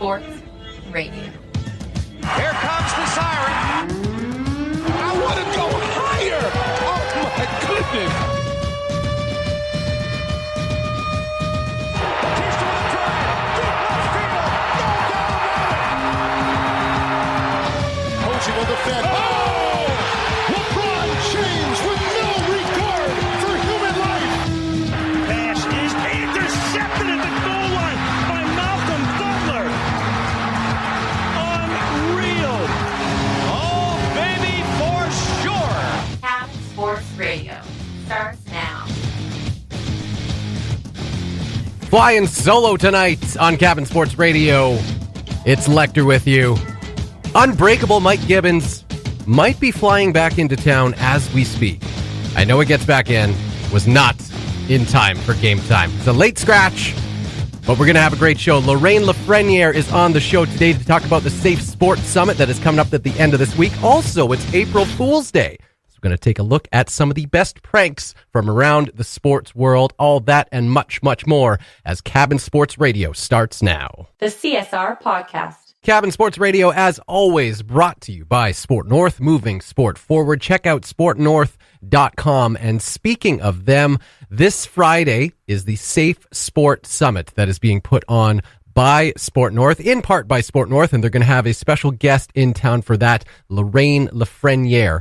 Sports Radio. Here comes the siren. I want to go higher. Oh, my goodness. Batista with a drive. Deep left field. No doubt about it. Posey will defend. Oh! LeBron James with no regard for human life. Pass is intercepted at the goal line by Malcolm Butler. Unreal. Oh, baby, for sure. Cabin Sports Radio starts now. Flying solo tonight on Cabin Sports Radio. It's Lekter with you. Unbreakable Mike Gibbons might be flying back into town as we speak. I know it gets back in. Was not in time for game time. It's a late scratch, but we're going to have a great show. Lorraine Lafreniere is on the show today to talk about the Safe Sports Summit that is coming up at the end of this week. Also, it's April Fool's Day. So we're going to take a look at some of the best pranks from around the sports world. All that and much, much more as Cabin Sports Radio starts now. The CSR Podcast. Cabin Sports Radio, as always, brought to you by Sport North, moving sport forward. Check out sportnorth.com. And speaking of them, this Friday is the Safe Sport Summit that is being put on by Sport North, in part by Sport North, and they're going to have a special guest in town for that, Lorraine Lafreniere,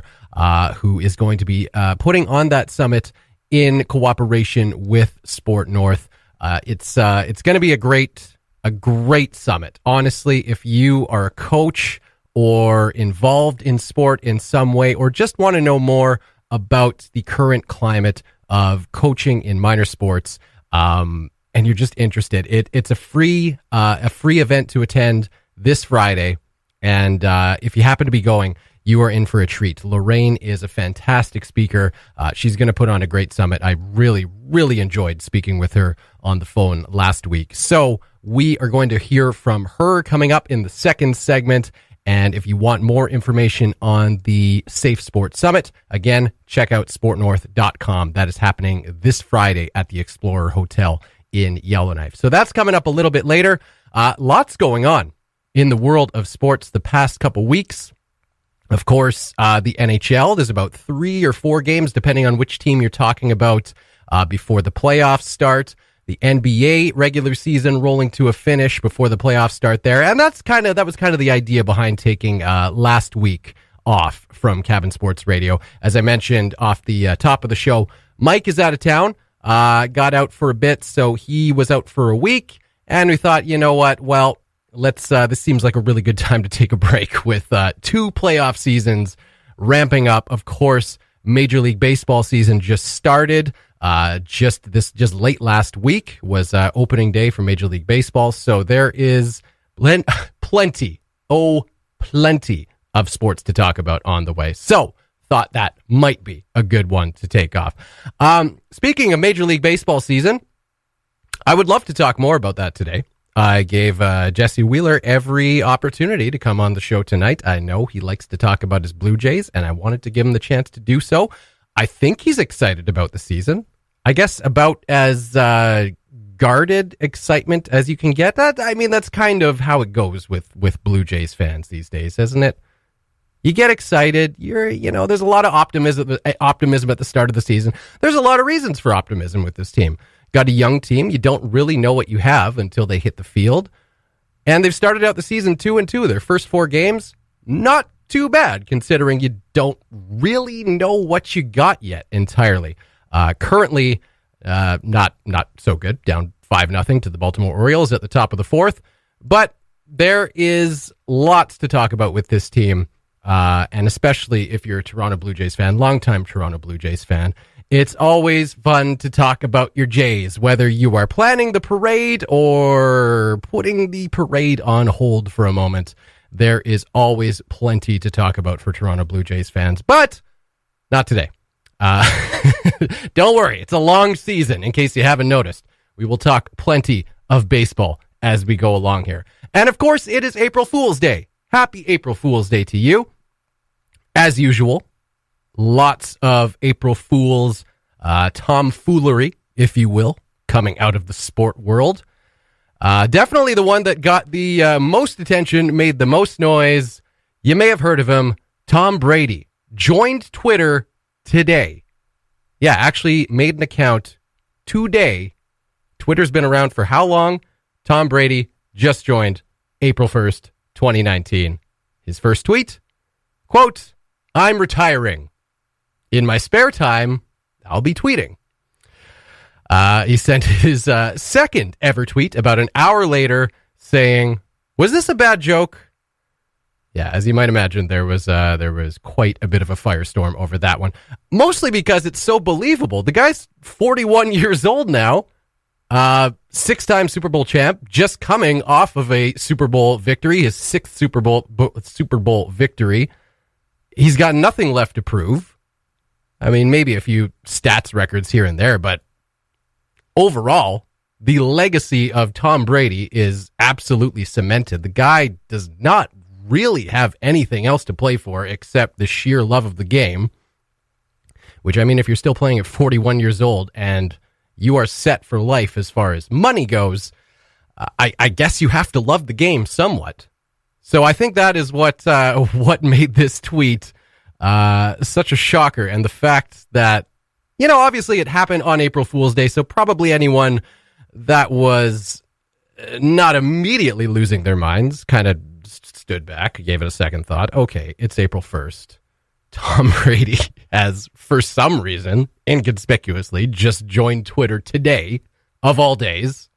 who is going to be putting on that summit in cooperation with Sport North. It's going to be a great summit. Honestly, if you are a coach or involved in sport in some way, or just want to know more about the current climate of coaching in minor sports, and you're just interested, it's a free event to attend this Friday. And if you happen to be going, you are in for a treat. Lorraine is a fantastic speaker. She's going to put on a great summit. I really, really enjoyed speaking with her on the phone last week. So we are going to hear from her coming up in the second segment. And if you want more information on the Safe Sports Summit, again, check out sportnorth.com. That is happening this Friday at the Explorer Hotel in Yellowknife. So that's coming up a little bit later. Lots going on in the world of sports the past couple weeks. Of course, the NHL, there's about 3 or 4 games, depending on which team you're talking about, before the playoffs start. The NBA regular season rolling to a finish before the playoffs start there. And that was kind of the idea behind taking last week off from Cabin Sports Radio. As I mentioned off the top of the show, Mike is out of town, got out for a bit, so he was out for a week. And we thought, you know what, well, this seems like a really good time to take a break with 2 playoff seasons ramping up. Of course, Major League Baseball season just started. Just late last week was opening day for Major League Baseball. So there is plenty of sports to talk about on the way. So thought that might be a good one to take off. Speaking of Major League Baseball season, I would love to talk more about that today. I gave Jesse Wheeler every opportunity to come on the show tonight. I know he likes to talk about his Blue Jays, and I wanted to give him the chance to do so. I think he's excited about the season. I guess about as guarded excitement as you can get. That's kind of how it goes with Blue Jays fans these days, isn't it? You get excited. There's a lot of optimism at the start of the season. There's a lot of reasons for optimism with this team. Got a young team. You don't really know what you have until they hit the field. And they've started out the season 2-2. Their first 4 games, not too bad, considering you don't really know what you got yet entirely. Currently, not so good, down 5-0 to the Baltimore Orioles at the top of the 4th. But there is lots to talk about with this team, and especially if you're a Toronto Blue Jays fan, longtime Toronto Blue Jays fan. It's always fun to talk about your Jays, whether you are planning the parade or putting the parade on hold for a moment. There is always plenty to talk about for Toronto Blue Jays fans, but not today. Don't worry, it's a long season, in case you haven't noticed. We will talk plenty of baseball as we go along here. And of course, it is April Fool's Day. Happy April Fool's Day to you. As usual, lots of April Fool's tomfoolery, if you will, coming out of the sport world. Definitely the one that got the most attention, made the most noise. You may have heard of him. Tom Brady joined Twitter today. Yeah, actually made an account today. Twitter's been around for how long? Tom Brady just joined April 1st, 2019. His first tweet, quote, "I'm retiring. In my spare time, I'll be tweeting." He sent his second ever tweet about an hour later saying, "Was this a bad joke?" Yeah, as you might imagine, there was quite a bit of a firestorm over that one. Mostly because it's so believable. The guy's 41 years old now, 6-time Super Bowl champ, just coming off of a Super Bowl victory, his 6th Super Bowl victory. He's got nothing left to prove. I mean, maybe a few stats records here and there, but overall, the legacy of Tom Brady is absolutely cemented. The guy does not really have anything else to play for except the sheer love of the game, which, I mean, if you're still playing at 41 years old and you are set for life as far as money goes, I guess you have to love the game somewhat. So I think that is what made this tweet such a shocker. And the fact that, you know, obviously it happened on April Fool's Day, so probably anyone that was not immediately losing their minds kind of stood back, gave it a second thought. Okay, it's April 1st. Tom Brady has, for some reason, inconspicuously, just joined Twitter today, of all days.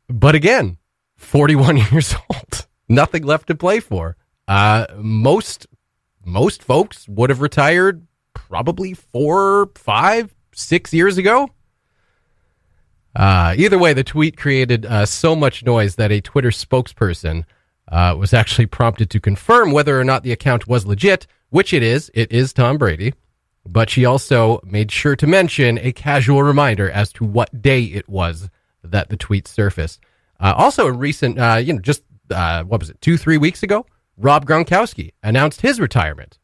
But again, 41 years old. Nothing left to play for. Most folks would have retired probably 4, 5, 6 years ago. Either way, the tweet created so much noise that a Twitter spokesperson was actually prompted to confirm whether or not the account was legit, which it is. It is Tom Brady. But she also made sure to mention a casual reminder as to what day it was that the tweet surfaced. Also, a recent, what was it, 2-3 weeks ago, Rob Gronkowski announced his retirement.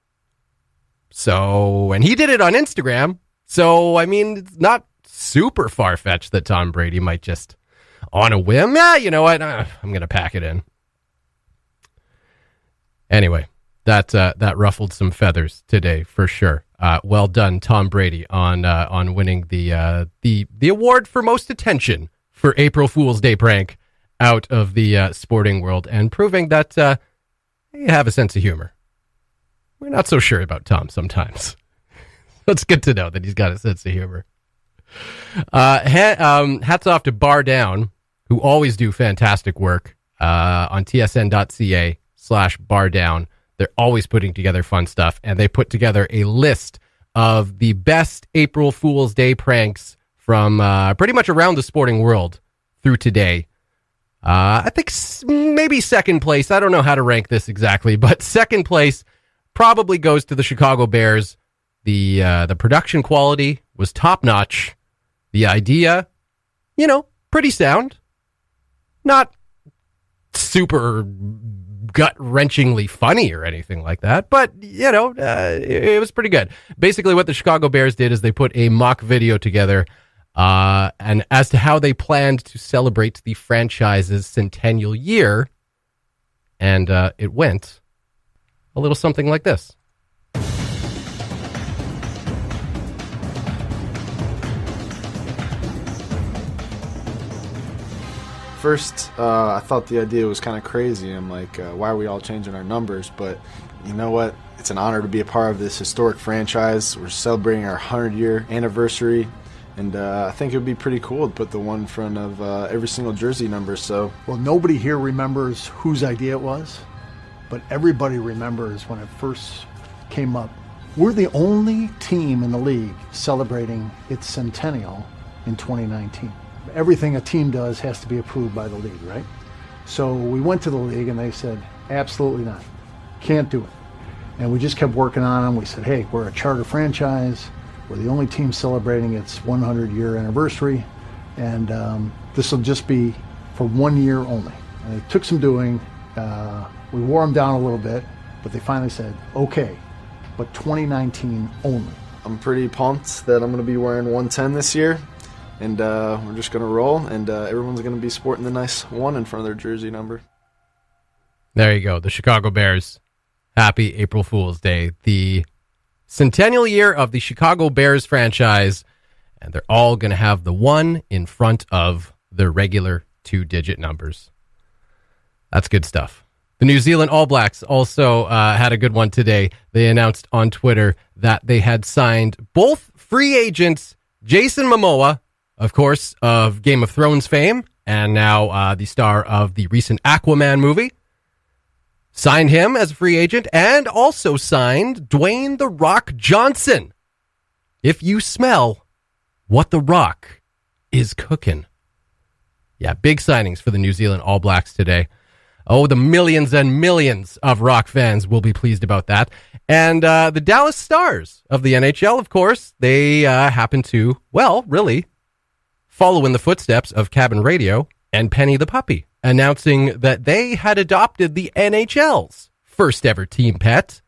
So, and he did it on Instagram. So, I mean, it's not super far-fetched that Tom Brady might just, on a whim, you know what, I'm going to pack it in. Anyway, that ruffled some feathers today for sure. Well done, Tom Brady, on winning the award for most attention for April Fool's Day prank out of the sporting world, and proving that you have a sense of humor. We're not so sure about Tom sometimes. It's good to know that he's got a sense of humor. Hats off to Bar Down, who always do fantastic work on tsn.ca/bardown. They're always putting together fun stuff, and they put together a list of the best April Fool's Day pranks from pretty much around the sporting world through today. I think maybe second place. I don't know how to rank this exactly, but second place probably goes to the Chicago Bears. The production quality was top notch. The idea, pretty sound. Not super gut-wrenchingly funny or anything like that, but, it was pretty good. Basically, what the Chicago Bears did is they put a mock video together and as to how they planned to celebrate the franchise's centennial year, and it went a little something like this. First, I thought the idea was kind of crazy. I'm like, why are we all changing our numbers? But you know what? It's an honor to be a part of this historic franchise. We're celebrating our 100-year anniversary, and I think it would be pretty cool to put the one in front of every single jersey number. So, well, nobody here remembers whose idea it was, but everybody remembers when it first came up. We're the only team in the league celebrating its centennial in 2019. Everything a team does has to be approved by the league, right? So we went to the league and they said, absolutely not. Can't do it. And we just kept working on them. We said, hey, we're a charter franchise. We're the only team celebrating its 100-year anniversary. And this will just be for 1 year only. And it took some doing. We wore them down a little bit, but they finally said, okay, but 2019 only. I'm pretty pumped that I'm going to be wearing 110 this year. and we're just going to roll, and everyone's going to be sporting the nice 1 in front of their jersey number. There you go. The Chicago Bears. Happy April Fool's Day. The centennial year of the Chicago Bears franchise, and they're all going to have the 1 in front of their regular 2-digit numbers. That's good stuff. The New Zealand All Blacks also had a good one today. They announced on Twitter that they had signed both free agents, Jason Momoa, of course, of Game of Thrones fame, and now the star of the recent Aquaman movie. Signed him as a free agent, and also signed Dwayne "The Rock" Johnson. If you smell what The Rock is cooking. Yeah, big signings for the New Zealand All Blacks today. Oh, the millions and millions of Rock fans will be pleased about that. And the Dallas Stars of the NHL, of course, they happen to, well, really, follow in the footsteps of Cabin Radio and Penny the Puppy, announcing that they had adopted the NHL's first ever team pet,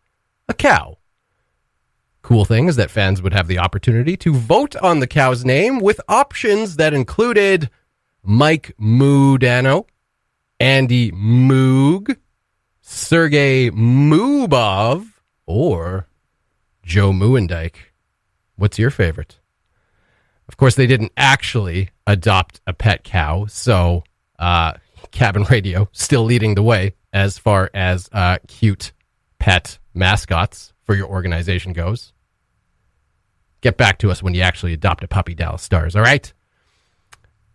a cow. Cool thing is that fans would have the opportunity to vote on the cow's name with options that included Mike Modano, Andy Moog, Sergei Mubov, or Joe Muendijk. What's your favorite? Of course, they didn't actually adopt a pet cow, so Cabin Radio still leading the way as far as cute pet mascots for your organization goes. Get back to us when you actually adopt a puppy, Dallas Stars, all right?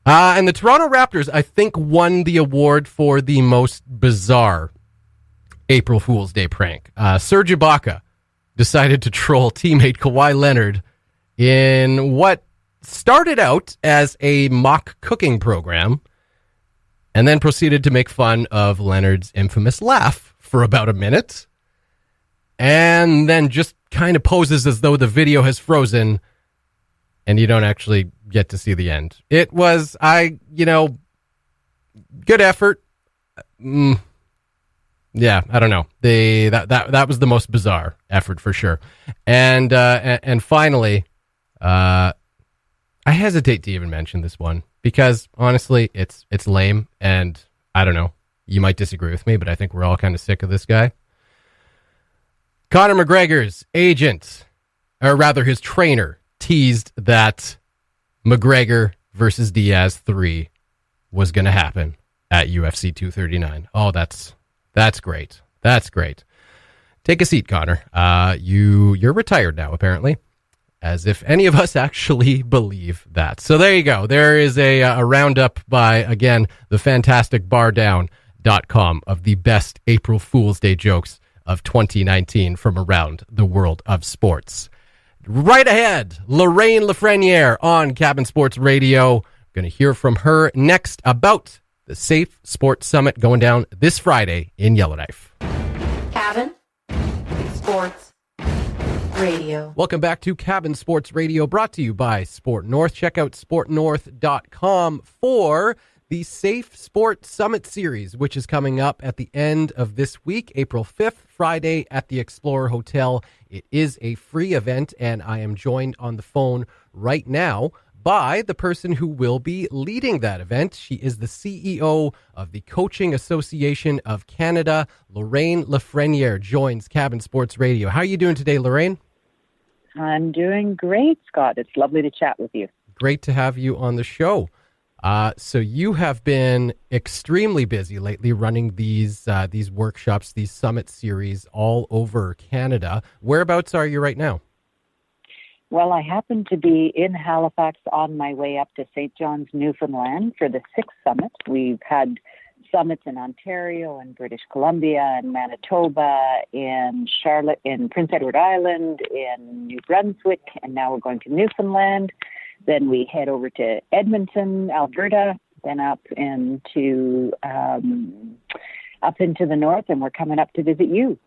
And the Toronto Raptors, I think, won the award for the most bizarre April Fool's Day prank. Serge Ibaka decided to troll teammate Kawhi Leonard in what started out as a mock cooking program and then proceeded to make fun of Leonard's infamous laugh for about a minute, and then just kind of poses as though the video has frozen and you don't actually get to see the end. It was, good effort. Yeah, I don't know. That was the most bizarre effort for sure. And finally, I hesitate to even mention this one because honestly, it's lame, and I don't know. You might disagree with me, but I think we're all kind of sick of this guy. Conor McGregor's agent, or rather his trainer, teased that McGregor versus Diaz 3 was going to happen at UFC 239. Oh, that's great. That's great. Take a seat, Conor. You're retired now, apparently. As if any of us actually believe that. So there you go. There is a roundup by, again, the fantasticbardown.com of the best April Fool's Day jokes of 2019 from around the world of sports. Right ahead, Lorraine Lafreniere on Cabin Sports Radio. Going to hear from her next about the Safe Sports Summit going down this Friday in Yellowknife. Cabin Sports Radio. Welcome back to Cabin Sports Radio, brought to you by Sport North. Check out sportnorth.com for the Safe Sports Summit Series, which is coming up at the end of this week, April 5th, Friday at the Explorer Hotel. It is a free event, and I am joined on the phone right now by the person who will be leading that event. She is the CEO of the Coaching Association of Canada. Lorraine Lafreniere joins Cabin Sports Radio. How are you doing today, Lorraine? I'm doing great, Scott. It's lovely to chat with you. Great to have you on the show. So you have been extremely busy lately running these workshops, these summit series all over Canada. Whereabouts are you right now? Well, I happen to be in Halifax on my way up to St. John's, Newfoundland for the 6th summit. We've had summits in Ontario and British Columbia and Manitoba, in Charlotte, in Prince Edward Island, in New Brunswick, and now we're going to Newfoundland. Then we head over to Edmonton, Alberta, then up into the north, and we're coming up to visit you.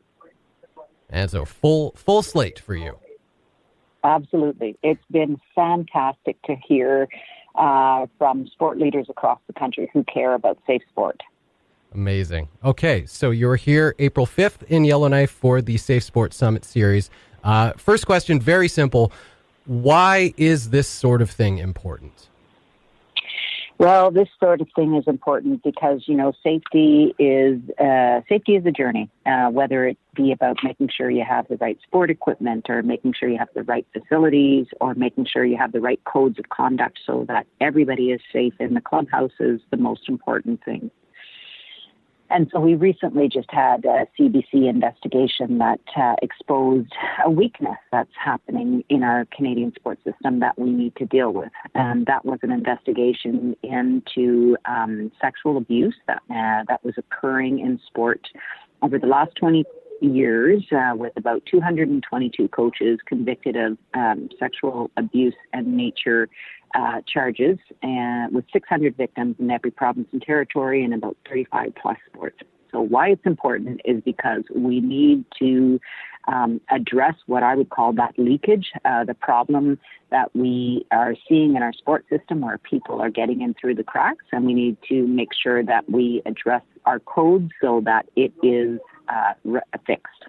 And so full slate for you. Absolutely. It's been fantastic to hear from sport leaders across the country who care about safe sport. Amazing. Okay, so you're here April 5th in Yellowknife for the Safe Sports Summit Series. First question, very simple. Why is this sort of thing important? Well, this sort of thing is important because, safety is a journey, whether it be about making sure you have the right sport equipment or making sure you have the right facilities or making sure you have the right codes of conduct so that everybody is safe in the clubhouse is the most important thing. And so we recently just had a CBC investigation that exposed a weakness that's happening in our Canadian sports system that we need to deal with. And that was an investigation into sexual abuse that was occurring in sport over the last 20 years, with about 222 coaches convicted of sexual abuse and nature charges, and with 600 victims in every province and territory and about 35 plus sports. So why it's important is because we need to address what I would call that leakage, the problem that we are seeing in our sports system where people are getting in through the cracks, and we need to make sure that we address our code so that it is fixed.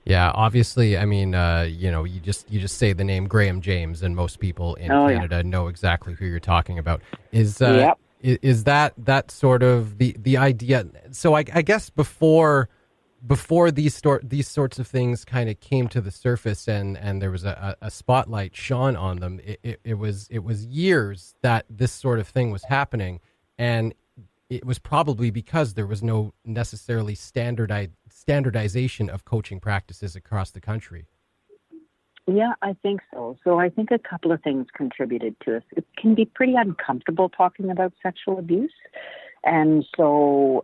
Yeah, obviously, I mean, you just say the name Graham James, and most people in Canada know exactly who you're talking about. Is that sort of the idea? So I guess before these sorts of things kind of came to the surface and there was a spotlight shone on them, it was years that this sort of thing was happening, and it was probably because there was no necessarily standardization of coaching practices across the country. Yeah, I think so. So I think a couple of things contributed to us. It can be pretty uncomfortable talking about sexual abuse. And so,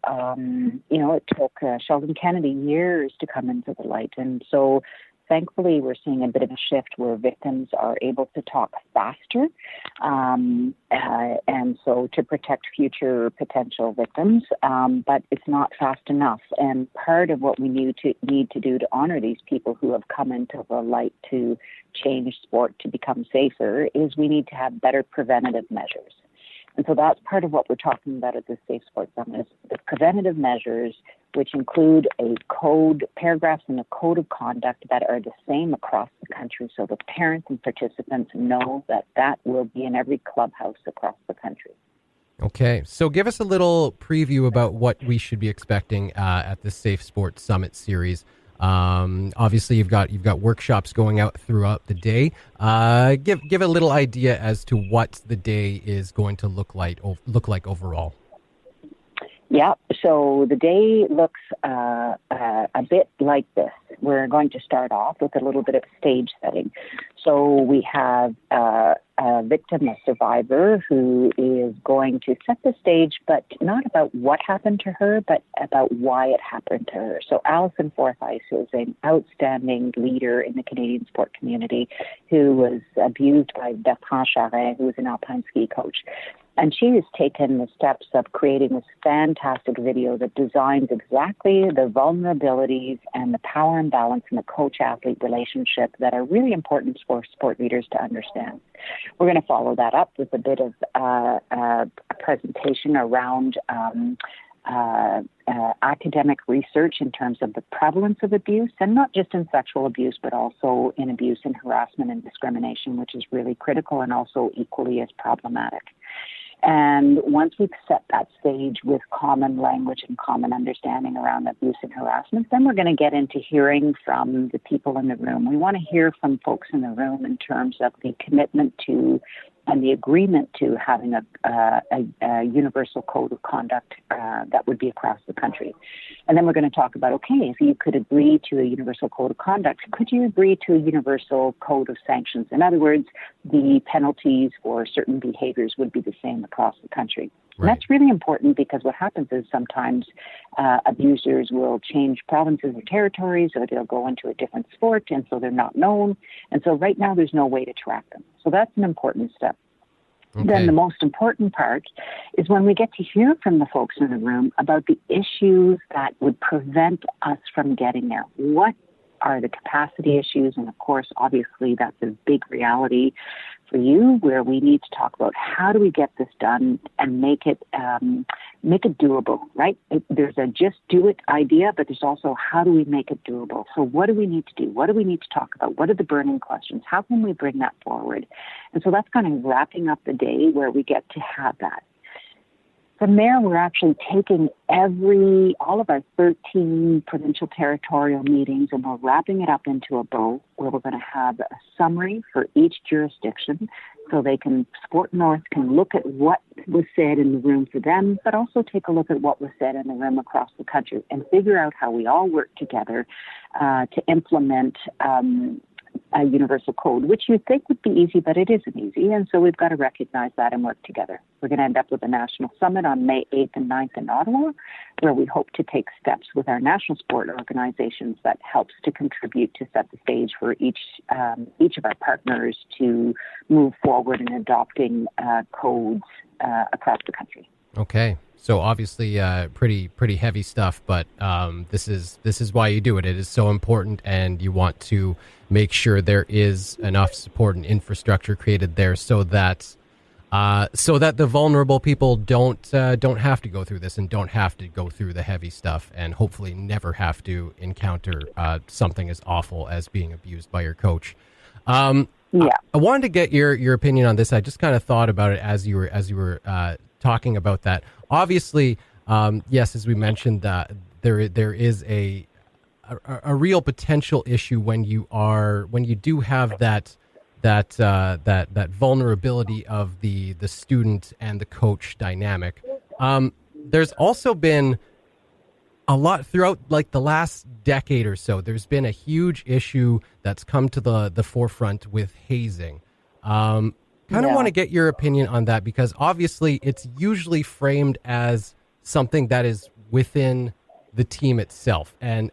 it took Sheldon Kennedy years to come into the light. And so thankfully, we're seeing a bit of a shift where victims are able to talk faster, and so to protect future potential victims. But it's not fast enough. And part of what we need to do to honor these people who have come into the light to change sport to become safer is we need to have better preventative measures. And so that's part of what we're talking about at the Safe Sports Summit is the preventative measures, which include paragraphs in a code of conduct that are the same across the country so the parents and participants know that will be in every clubhouse across the country. Okay, so give us a little preview about what we should be expecting at the Safe Sports Summit series. Obviously, you've got workshops going out throughout the day. Give a little idea as to what the day is going to look like overall. Yeah, so the day looks a bit like this. We're going to start off with a little bit of stage setting. So we have a victim, a survivor, who is going to set the stage, but not about what happened to her, but about why it happened to her. So Alison Forsyth is an outstanding leader in the Canadian sport community who was abused by Bertrand Charret, who was an alpine ski coach. And she has taken the steps of creating this fantastic video that designs exactly the vulnerabilities and the power imbalance in the coach-athlete relationship that are really important for sport leaders to understand. We're going to follow that up with a bit of a presentation around academic research in terms of the prevalence of abuse, and not just in sexual abuse, but also in abuse and harassment and discrimination, which is really critical and also equally as problematic. And once we've set that stage with common language and common understanding around abuse and harassment, then we're going to get into hearing from the people in the room. We want to hear from folks in the room in terms of the commitment to and the agreement to having a universal code of conduct that would be across the country. And then we're going to talk about, okay, if you could agree to a universal code of conduct, could you agree to a universal code of sanctions? In other words, the penalties for certain behaviors would be the same across the country. Right. And that's really important because what happens is sometimes abusers will change provinces or territories, or they'll go into a different sport, and so they're not known. And so right now there's no way to track them. So that's an important step. Okay. Then the most important part is when we get to hear from the folks in the room about the issues that would prevent us from getting there. What are the capacity issues? And of course, obviously, that's a big reality for you, where we need to talk about how do we get this done and make it doable, right? There's a just do it idea, but there's also how do we make it doable? So what do we need to do? What do we need to talk about? What are the burning questions? How can we bring that forward? And so that's kind of wrapping up the day where we get to have that. From there, we're actually taking all of our 13 provincial territorial meetings, and we're wrapping it up into a bow where we're going to have a summary for each jurisdiction, so Sport North can look at what was said in the room for them, but also take a look at what was said in the room across the country and figure out how we all work together to implement a universal code, which you think would be easy, but it isn't easy. And so we've got to recognize that and work together. We're going to end up with a national summit on May 8th and 9th in Ottawa, where we hope to take steps with our national sport organizations that helps to contribute to set the stage for each of our partners to move forward in adopting codes across the country. Okay. So obviously pretty heavy stuff, but this is why you do it. It is so important, and you want to make sure there is enough support and infrastructure created there so that the vulnerable people don't have to go through this and don't have to go through the heavy stuff, and hopefully never have to encounter something as awful as being abused by your coach. I wanted to get your opinion on this. I just kind of thought about it as you were talking about that. Obviously, yes, as we mentioned, there is a real potential issue when you do have that vulnerability of the student and the coach dynamic. There's also been a lot throughout like the last decade or so. There's been a huge issue that's come to the forefront with hazing. Kind of want to get your opinion on that, because obviously it's usually framed as something that is within the team itself, and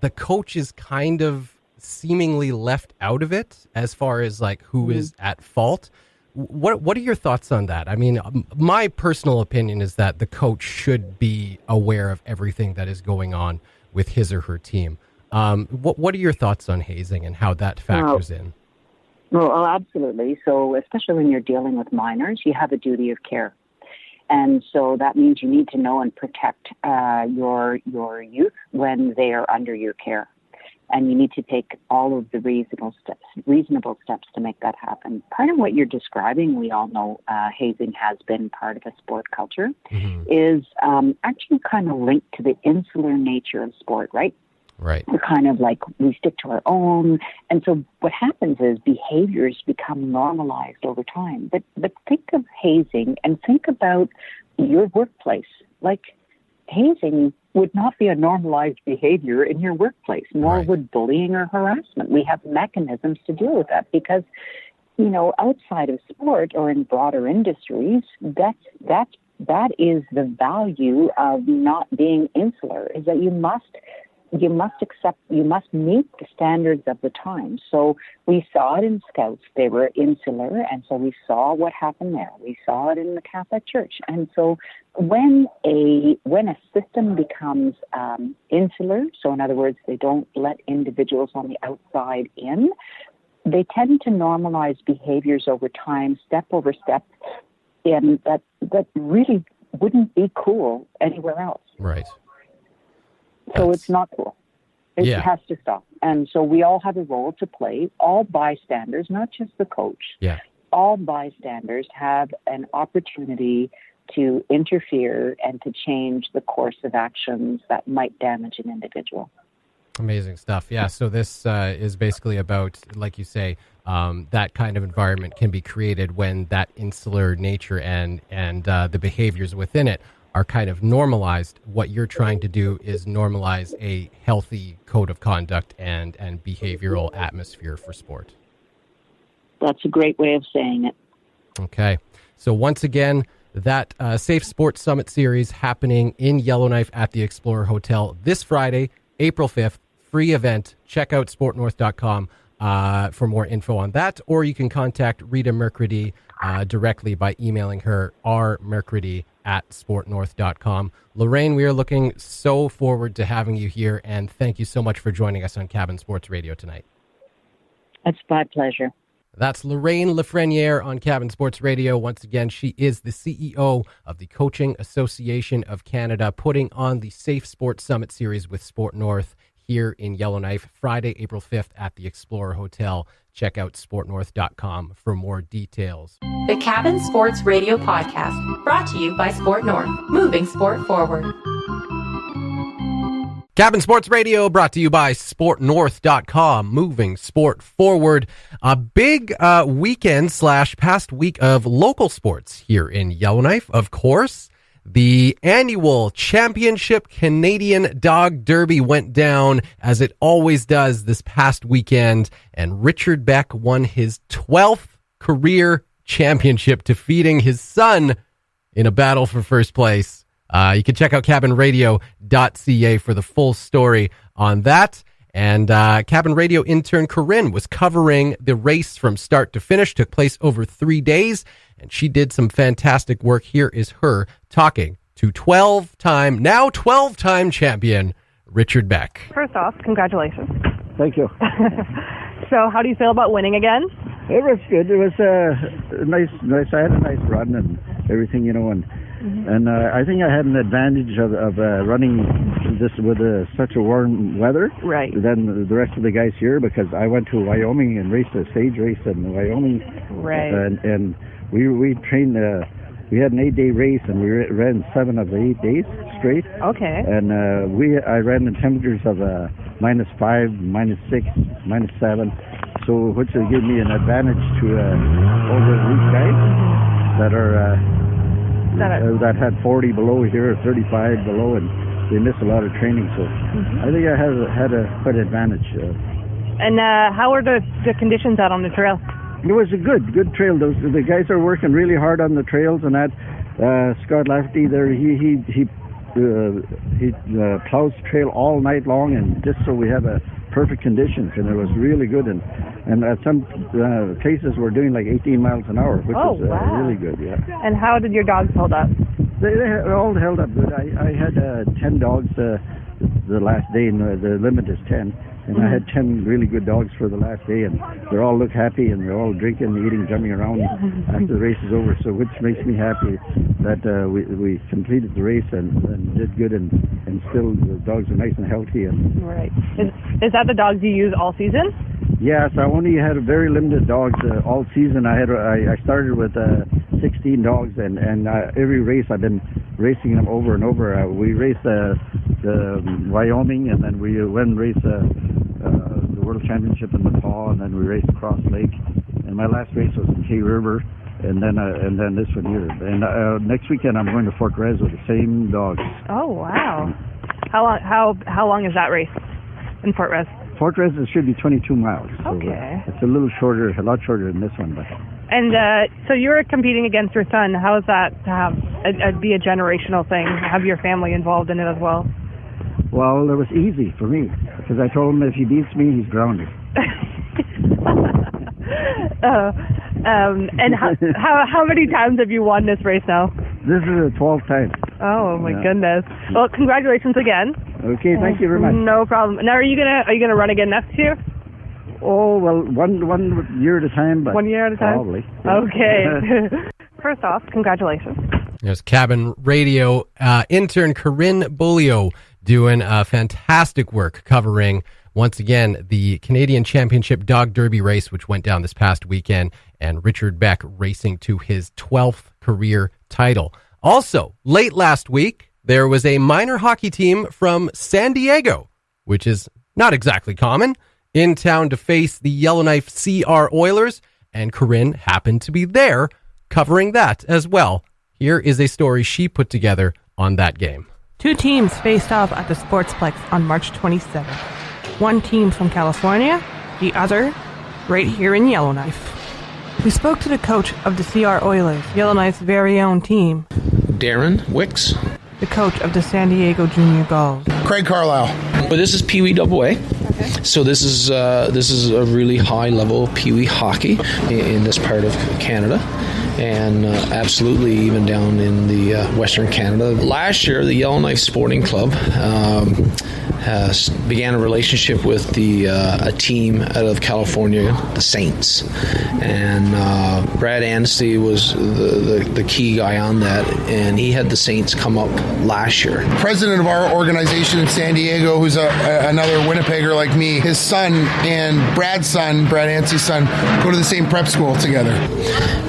the coach is kind of seemingly left out of it as far as like who is at fault. What are your thoughts on that? I mean, my personal opinion is that the coach should be aware of everything that is going on with his or her team. What are your thoughts on hazing and how that factors in? Well, absolutely. So especially when you're dealing with minors, you have a duty of care. And so that means you need to know and protect your youth when they are under your care. And you need to take all of the reasonable steps to make that happen. Part of what you're describing, we all know hazing has been part of a sport culture, is actually kind of linked to the insular nature of sport, right? Right. We're kind of like, we stick to our own. And so what happens is behaviors become normalized over time. But think of hazing and think about your workplace. Like, hazing would not be a normalized behavior in your workplace, nor would bullying or harassment. We have mechanisms to deal with that because, outside of sport or in broader industries, that is the value of not being insular, is that you must meet the standards of the time. So we saw it in Scouts. They were insular, and so we saw what happened there. We saw it in the Catholic Church. And so when a system becomes insular, so in other words, they don't let individuals on the outside in, they tend to normalize behaviors over time, step over step, and that really wouldn't be cool anywhere else. Right. So it's not cool. It has to stop. And so we all have a role to play. All bystanders, not just the coach. Yeah. All bystanders have an opportunity to interfere and to change the course of actions that might damage an individual. Amazing stuff. Yeah. So this is basically about, like you say, that kind of environment can be created when that insular nature and the behaviors within it are kind of normalized. What you're trying to do is normalize a healthy code of conduct and behavioral atmosphere for sport. That's a great way of saying it. Okay. So once again, that Safe Sports Summit Series happening in Yellowknife at the Explorer Hotel this Friday, April 5th, free event. Check out sportnorth.com for more info on that, or you can contact Rita Mercredi directly by emailing her rmercredi@sportnorth.com. Lorraine, we are looking so forward to having you here, and thank you so much for joining us on Cabin Sports Radio tonight. It's my pleasure. That's Lorraine Lafreniere on Cabin Sports Radio. Once again, she is the CEO of the Coaching Association of Canada, putting on the Safe Sports Summit Series with Sport North here in Yellowknife, Friday, April 5th at the Explorer Hotel. Check out sportnorth.com for more details. The Cabin Sports Radio Podcast, brought to you by Sport North, moving sport forward. Cabin Sports Radio brought to you by sportnorth.com, moving sport forward. A big weekend / past week of local sports here in Yellowknife, of course. The annual Championship Canadian Dog Derby went down, as it always does, this past weekend, and Richard Beck won his 12th career championship, defeating his son in a battle for first place. You can check out cabinradio.ca for the full story on that. And Cabin Radio intern Corinne was covering the race from start to finish. Took place over 3 days, and she did some fantastic work. Here is her talking to 12-time champion Richard Beck. First off, congratulations. Thank you. So how do you feel about winning again? It was good. It was nice. I had a nice run and everything, and I think I had an advantage of running this with such a warm weather than the rest of the guys here, because I went to Wyoming and raced a stage race in Wyoming. Right. And we trained. We had an 8-day race, and we ran 7 of the 8 days straight. Okay. And I ran in temperatures of -5, -6, -7, so which gave me an advantage to over these guys that had 40 below here, or 35 below, and they missed a lot of training. So I think I had a quite advantage. And how were the conditions out on the trail? It was a good trail. The guys are working really hard on the trails, and that Scott Lafreniere there, he plows the trail all night long, and just so we have perfect conditions, and it was really good. And at some places we're doing like 18 miles an hour, which is really good. Yeah. And how did your dogs hold up? They all held up good. I had 10 dogs the last day, and the limit is 10. And I had 10 really good dogs for the last day, and they all look happy, and they're all drinking, eating, jumping around after the race is over. So which makes me happy that we completed the race and did good, and still the dogs are nice and healthy. And right. Is that the dogs you use all season? Yes, I only had a very limited dogs all season. I started with 16 dogs, and every race I've been racing them over and over. We raced the Wyoming, and then we went and raced the World Championship in Nepal, and then we raced Cross Lake. And my last race was in Key River, and then this one here. And next weekend I'm going to Fort Rez with the same dogs. Oh wow! How long is that race in Fort Rez? Fort Rez should be 22 miles. So okay. It's a lot shorter than this one, but. And so you were competing against your son. How is that to have be a generational thing? Have your family involved in it as well? Well, it was easy for me, because I told him if he beats me, he's grounded. And how many times have you won this race now? This is the 12th time. Oh my goodness! Well, congratulations again. Okay, thank you very much. No problem. Now, are you gonna run again next year? Oh well, one year at a time, but 1 year at a time. Probably. Okay. First off, congratulations. There's Cabin Radio intern Corinne Bulio doing fantastic work covering, once again, the Canadian Championship Dog Derby race, which went down this past weekend, and Richard Beck racing to his 12th career title. Also, late last week, there was a minor hockey team from San Diego, which is not exactly common, in town to face the Yellowknife CR Oilers, and Corinne happened to be there covering that as well. Here is a story she put together on that game. 2 teams faced off at the Sportsplex on March 27th. One team from California, the other right here in Yellowknife. We spoke to the coach of the CR Oilers, Yellowknife's very own team. Darren Wicks. The coach of the San Diego Junior Gulls. Craig Carlisle. But this is Pee Wee AA. Okay. So this is a really high level Pee Wee hockey in this part of Canada, and absolutely even down in the Western Canada. Last year, the Yellowknife Sporting Club began a relationship with a team out of California, the Saints, and Brad Anstey was the key guy on that, and he had the Saints come up last year. President of our organization in San Diego, who's another Winnipegger like me, his son and Brad Anstey's son, go to the same prep school together.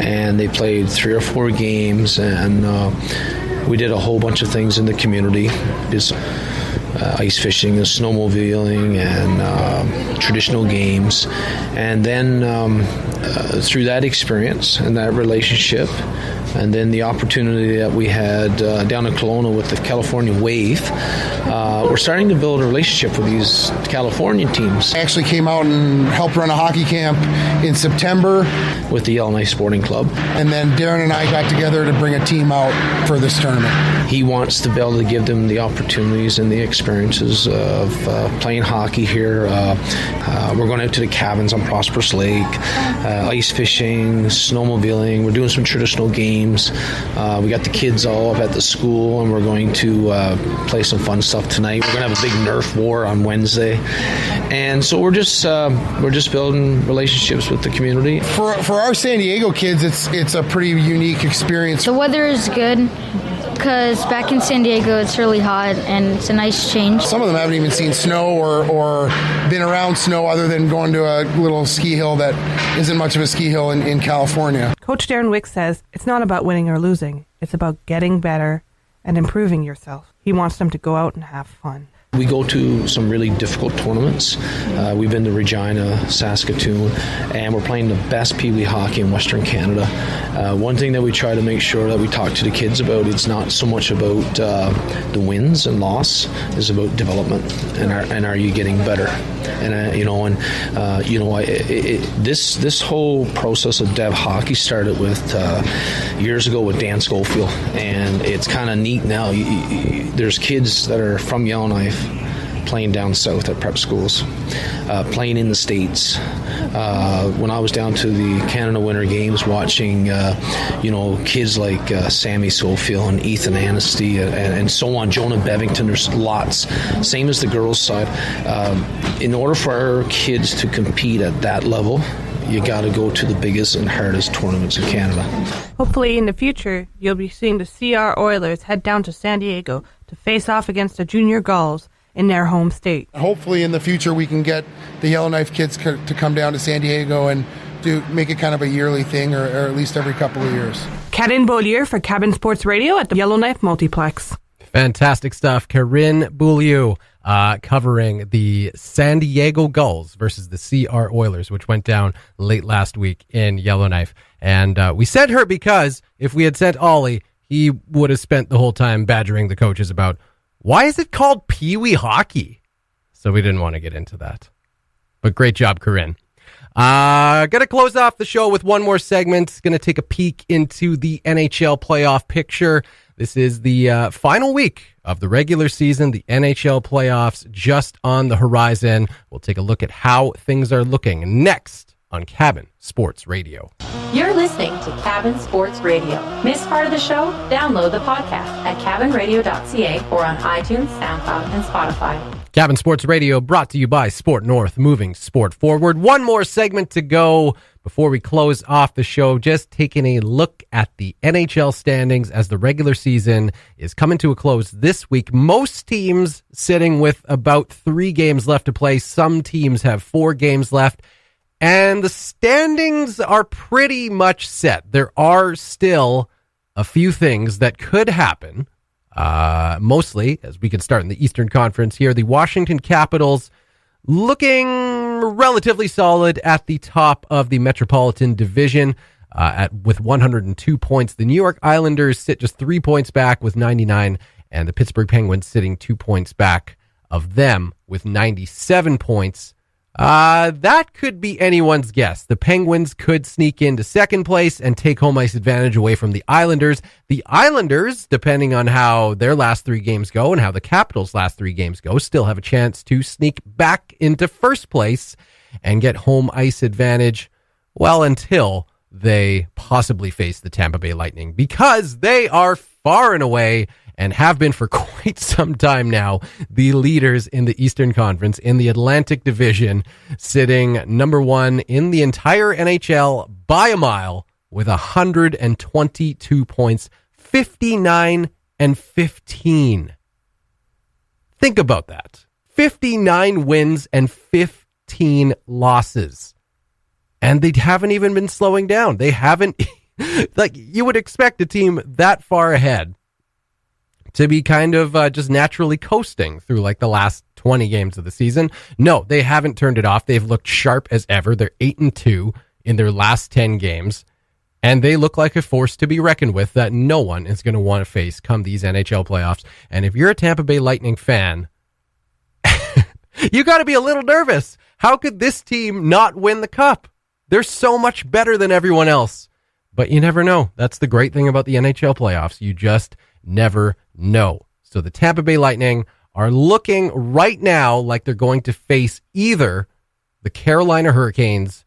And they played 3 or 4 games, and we did a whole bunch of things in the community. Just ice fishing and snowmobiling and traditional games. And then through that experience and that relationship, and then the opportunity that we had down in Kelowna with the California Wave, we're starting to build a relationship with these California teams. I actually came out and helped run a hockey camp in September with the Yellowknife Sporting Club. And then Darren and I got together to bring a team out for this tournament. He wants to be able to give them the opportunities and the experiences of playing hockey here. We're going out to the cabins on Prosperous Lake, ice fishing, snowmobiling. We're doing some traditional games. We got the kids all up at the school, and we're going to play some fun stuff tonight. We're going to have a big Nerf war on Wednesday, and so we're just building relationships with the community. For our San Diego kids, it's a pretty unique experience. The weather is good, because back in San Diego it's really hot and it's a nice change. Some of them haven't even seen snow or been around snow other than going to a little ski hill that isn't much of a ski hill in California. Coach Darren Wick says it's not about winning or losing. It's about getting better and improving yourself. He wants them to go out and have fun. We go to some really difficult tournaments. We've been to Regina, Saskatoon, and we're playing the best Pee Wee hockey in Western Canada. One thing that we try to make sure that we talk to the kids about, it's not so much about the wins and loss, it's about development and are you getting better? And this whole process of Dev Hockey started with years ago with Dan Schofield, and it's kind of neat now. There's kids that are from Yellowknife playing down south at prep schools, playing in the States. When I was down to the Canada Winter Games, watching kids like Sammy Schofield and Ethan Anstey and so on, Jonah Bevington, there's lots. Same as the girls' side. In order for our kids to compete at that level, you got to go to the biggest and hardest tournaments in Canada. Hopefully in the future, you'll be seeing the CR Oilers head down to San Diego to face off against the Junior Gulls in their home state. Hopefully in the future we can get the Yellowknife kids to come down to San Diego and make it kind of a yearly thing, or at least every couple of years. Karin Beaulieu for Cabin Sports Radio at the Yellowknife Multiplex. Fantastic stuff. Karin Beaulieu covering the San Diego Gulls versus the CR Oilers, which went down late last week in Yellowknife. And we sent her because if we had sent Ollie, he would have spent the whole time badgering the coaches about why is it called Pee Wee hockey? So we didn't want to get into that. But great job, Karin. Going to close off the show with one more segment. Going to take a peek into the NHL playoff picture. This is the final week of the regular season. The NHL playoffs just on the horizon. We'll take a look at how things are looking next on Cabin Sports Radio. You're listening to Cabin Sports Radio. Miss part of the show? Download the podcast at cabinradio.ca or on iTunes, SoundCloud, and Spotify. Cabin Sports Radio brought to you by Sport North, moving sport forward. One more segment to go before we close off the show. Just taking a look at the NHL standings as the regular season is coming to a close this week. Most teams sitting with about 3 games left to play. Some teams have 4 games left. And the standings are pretty much set. There are still a few things that could happen. Mostly, as we can start in the Eastern Conference here, the Washington Capitals looking relatively solid at the top of the Metropolitan Division with 102 points. The New York Islanders sit just 3 points back with 99, and the Pittsburgh Penguins sitting 2 points back of them with 97 points. That could be anyone's guess. The Penguins could sneak into second place and take home ice advantage away from the Islanders. The Islanders, depending on how their last 3 games go and how the Capitals' last 3 games go, still have a chance to sneak back into first place and get home ice advantage, well, until they possibly face the Tampa Bay Lightning, because they are far and away and have been for quite some time now, the leaders in the Eastern Conference in the Atlantic Division, sitting number one in the entire NHL by a mile with 122 points, 59-15. Think about that. 59 wins and 15 losses. And they haven't even been slowing down. They haven't, like you would expect a team that far ahead to be kind of just naturally coasting through like the last 20 games of the season. No, they haven't turned it off. They've looked sharp as ever. They're 8-2 in their last 10 games. And they look like a force to be reckoned with that no one is going to want to face come these NHL playoffs. And if you're a Tampa Bay Lightning fan, you got to be a little nervous. How could this team not win the cup? They're so much better than everyone else. But you never know. That's the great thing about the NHL playoffs. You just never know. So the Tampa Bay Lightning are looking right now like they're going to face either the Carolina Hurricanes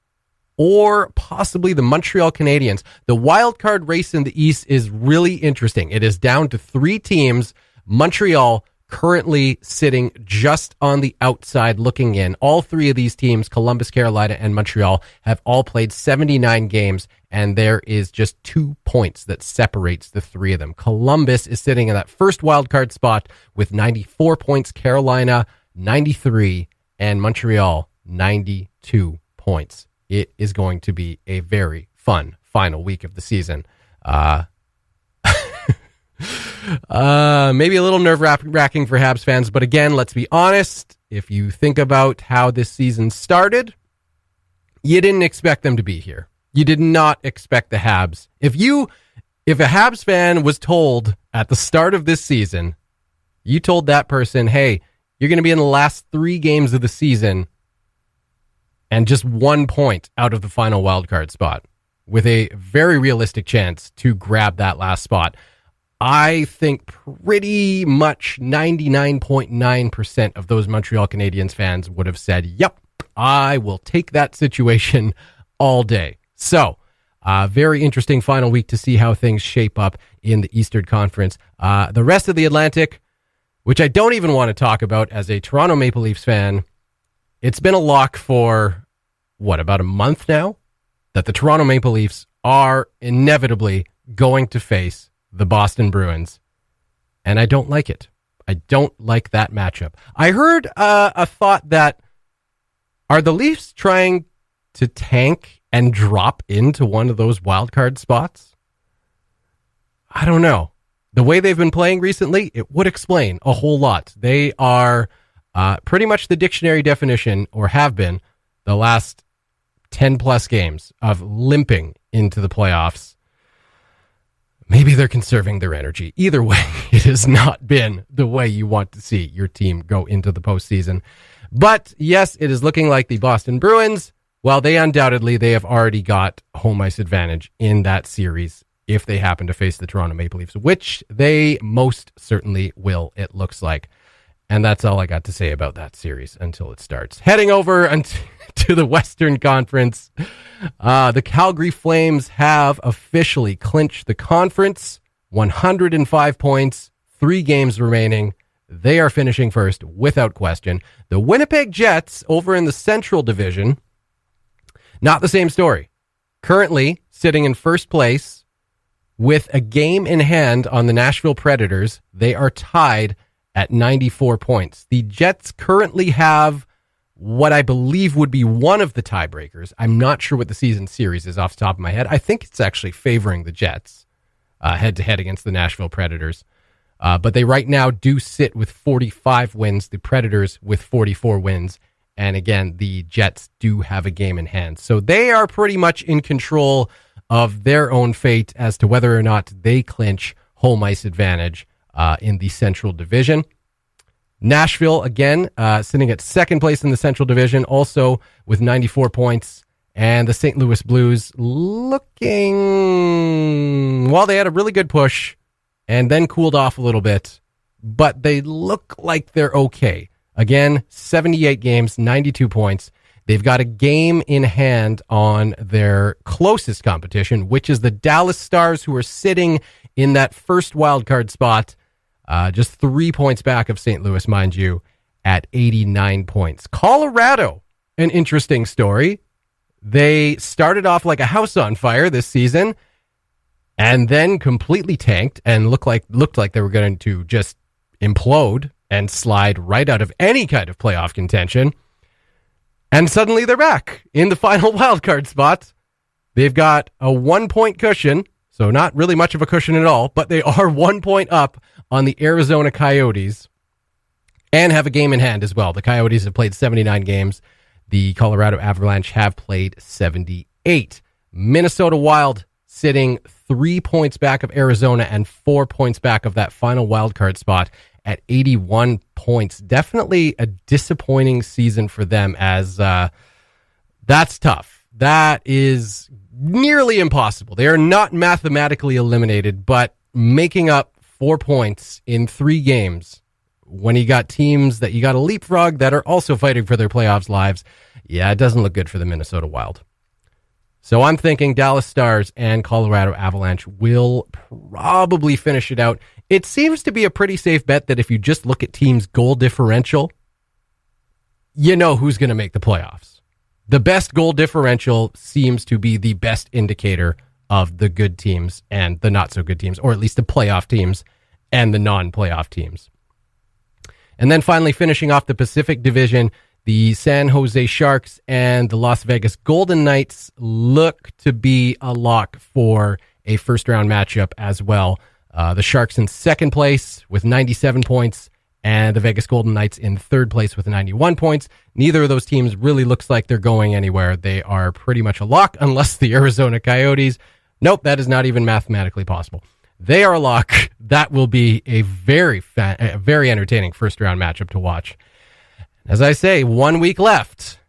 or possibly the Montreal Canadiens. The wild card race in the East is really interesting. It is down to 3 teams. Montreal currently sitting just on the outside looking in. All 3 of these teams, Columbus, Carolina, and Montreal, have all played 79 games, and there is just 2 points that separates the 3 of them. Columbus is sitting in that first wildcard spot with 94 points, Carolina 93, and Montreal 92 points. It is going to be a very fun final week of the season. Maybe a little nerve-wracking for Habs fans, but again, let's be honest. If you think about how this season started, you didn't expect them to be here. You did not expect the Habs. If a Habs fan was told at the start of this season, you told that person, hey, you're going to be in the last 3 games of the season and just 1 point out of the final wildcard spot with a very realistic chance to grab that last spot, I think pretty much 99.9% of those Montreal Canadiens fans would have said, yep, I will take that situation all day. So, very interesting final week to see how things shape up in the Eastern Conference. The rest of the Atlantic, which I don't even want to talk about as a Toronto Maple Leafs fan, it's been a lock for, about a month now, that the Toronto Maple Leafs are inevitably going to face the Boston Bruins, and I don't like it. I don't like that matchup. I heard a thought that, are the Leafs trying to tank and drop into one of those wildcard spots? I don't know. The way they've been playing recently, it would explain a whole lot. They are pretty much the dictionary definition, or have been, the last 10-plus games of limping into the playoffs. Maybe they're conserving their energy. Either way, it has not been the way you want to see your team go into the postseason. But yes, it is looking like the Boston Bruins, well, they have already got home ice advantage in that series if they happen to face the Toronto Maple Leafs, which they most certainly will, it looks like. And that's all I got to say about that series until it starts. Heading over to the Western Conference, the Calgary Flames have officially clinched the conference. 105 points, 3 games remaining. They are finishing first without question. The Winnipeg Jets over in the Central Division, not the same story. Currently sitting in first place with a game in hand on the Nashville Predators. They are tied at 94 points. The Jets currently have what I believe would be one of the tiebreakers. I'm not sure what the season series is off the top of my head. I think it's actually favoring the Jets head-to-head against the Nashville Predators. But they right now do sit with 45 wins, the Predators with 44 wins. And again, the Jets do have a game in hand. So they are pretty much in control of their own fate as to whether or not they clinch home ice advantage in the Central Division. Nashville, again, sitting at second place in the Central Division, also with 94 points. And the St. Louis Blues looking, well, they had a really good push and then cooled off a little bit, but they look like they're okay. Again, 78 games, 92 points. They've got a game in hand on their closest competition, which is the Dallas Stars, who are sitting in that first wildcard spot. Just 3 points back of St. Louis, mind you, at 89 points. Colorado, an interesting story. They started off like a house on fire this season and then completely tanked and looked like they were going to just implode and slide right out of any kind of playoff contention. And suddenly they're back in the final wildcard spot. They've got a 1 point cushion, so not really much of a cushion at all, but they are 1 point up on the Arizona Coyotes and have a game in hand as well. The Coyotes have played 79 games. The Colorado Avalanche have played 78. Minnesota Wild sitting 3 points back of Arizona and 4 points back of that final wildcard spot at 81 points. Definitely a disappointing season for them, as that's tough. That is nearly impossible. They are not mathematically eliminated, but making up 4 points in 3 games when you got teams that you got to leapfrog that are also fighting for their playoffs lives, yeah, it doesn't look good for the Minnesota Wild. So I'm thinking Dallas Stars and Colorado Avalanche will probably finish it out. It seems to be a pretty safe bet that if you just look at teams' goal differential, you know who's going to make the playoffs. The best goal differential seems to be the best indicator of the good teams and the not so good teams, or at least the playoff teams and the non-playoff teams. And then finally finishing off the Pacific Division, the San Jose Sharks and the Las Vegas Golden Knights look to be a lock for a first-round matchup as well. The Sharks in second place with 97 points, and the Vegas Golden Knights in third place with 91 points. Neither of those teams really looks like they're going anywhere. They are pretty much a lock, unless the Arizona Coyotes. Nope, that is not even mathematically possible. They are a lock. That will be a very entertaining first-round matchup to watch. As I say, 1 week left.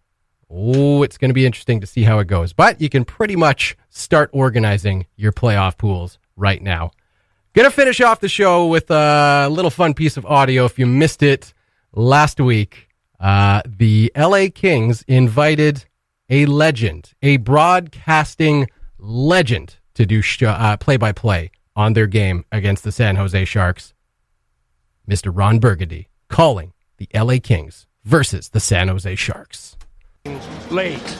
Oh, it's going to be interesting to see how it goes. But you can pretty much start organizing your playoff pools right now. Going to finish off the show with a little fun piece of audio. If you missed it last week, the LA Kings invited a legend, a broadcasting legend, to do play-by-play on their game against the San Jose Sharks. Mr. Ron Burgundy calling the LA Kings versus the San Jose Sharks. Late.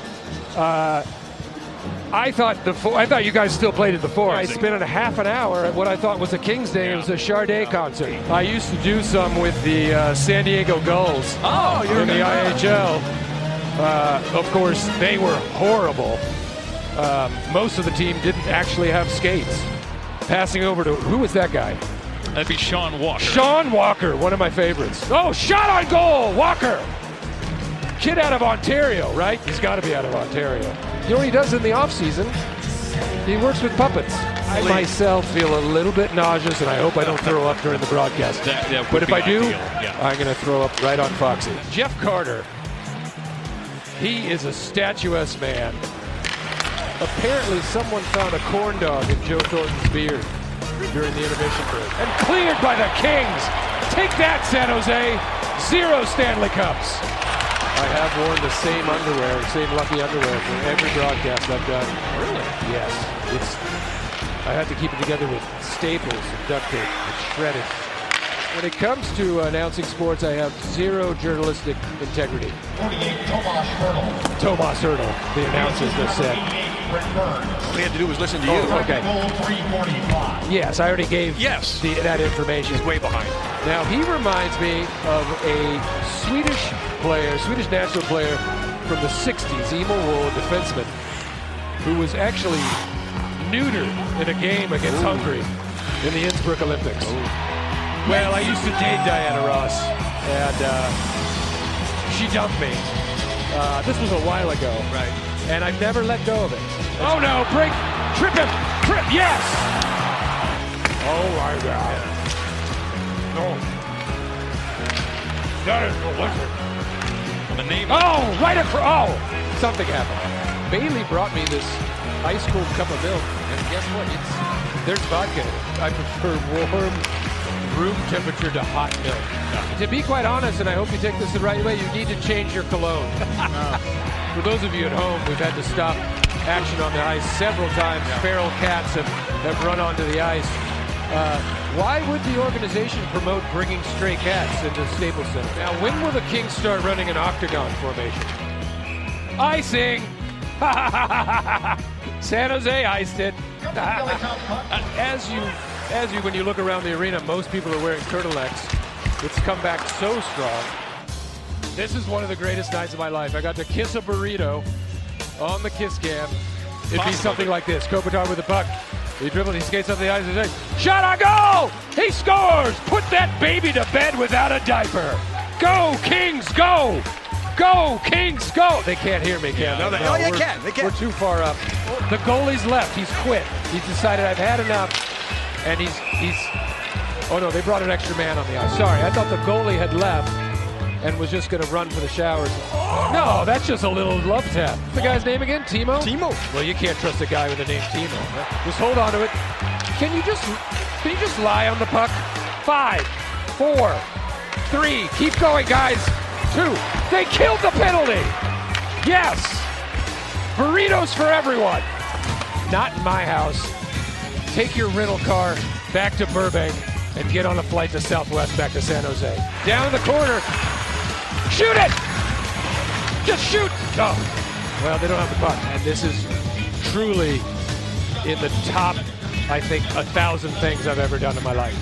I thought you guys still played at the Four. I spent a half an hour at what I thought was a Kings Day. It was a Sade concert. I used to do some with the San Diego Gulls in the IHL. Of course, they were horrible. Most of the team didn't actually have skates. Passing over to, who was that guy? That'd be Sean Walker. Sean Walker, one of my favorites. Oh, shot on goal, Walker. Kid out of Ontario, right? He's got to be out of Ontario. You know what he does in the offseason? He works with puppets. I myself feel a little bit nauseous, and I hope I don't throw up during the broadcast. But if I do, I'm going to throw up right on Foxy. Jeff Carter. He is a statuesque man. Apparently someone found a corn dog in Joe Thornton's beard during the intermission break. And cleared by the Kings. Take that, San Jose. 0 Stanley Cups. I have worn the same underwear, same lucky underwear for every broadcast I've done. Really? Yes. I had to keep it together with staples and duct tape and shred it. When it comes to announcing sports, I have 0 journalistic integrity. 48, Tomas Hurdle, the announcers that said. All he had to do was listen to you. Okay. Yes, I already gave that information. He's way behind. Now, he reminds me of a Swedish national player from the 60s, Emil Wohl, defenseman, who was actually neutered in a game against Hungary in the Innsbruck Olympics. Well, I used to date Diana Ross, and she dumped me. This was a while ago. Right. And I've never let go of it. Oh no, break, trip him, yes! Oh my God. No. That is delicious. The name. Oh, right across, something happened. Bailey brought me this ice cold cup of milk, and guess what? There's vodka. I prefer warm, room temperature to hot milk. To be quite honest, and I hope you take this the right way, you need to change your cologne. For those of you at home, we've had to stop action on the ice several times. Feral cats have run onto the ice. Why would the organization promote bringing stray cats into Staples Center? Now, when will the Kings start running an octagon formation? Icing! San Jose iced it. When you look around the arena, most people are wearing turtlenecks. It's come back so strong. This is one of the greatest nights of my life. I got to kiss a burrito on the kiss cam. It'd be something like this. Kopitar with the puck. He dribbles, he skates up the ice and says, shot on goal! He scores! Put that baby to bed without a diaper. Go, Kings, go! Go, Kings, go! They can't hear me, Cam. No, they can. We're too far up. The goalie's left. He's quit. He's decided I've had enough. And he's oh no, they brought an extra man on the ice. Sorry, I thought the goalie had left and was just going to run for the showers. No, that's just a little love tap. What's the guy's name again? Timo? Timo. Well, you can't trust a guy with the name Timo. Right? Just hold on to it. Can you just lie on the puck? 5, 4, 3. Keep going, guys. 2. They killed the penalty. Yes. Burritos for everyone. Not in my house. Take your rental car back to Burbank and get on a flight to Southwest back to San Jose. Down the corner. Shoot it! Just shoot! Oh, well, they don't have the puck. And this is truly in the top, I think, 1,000 things I've ever done in my life.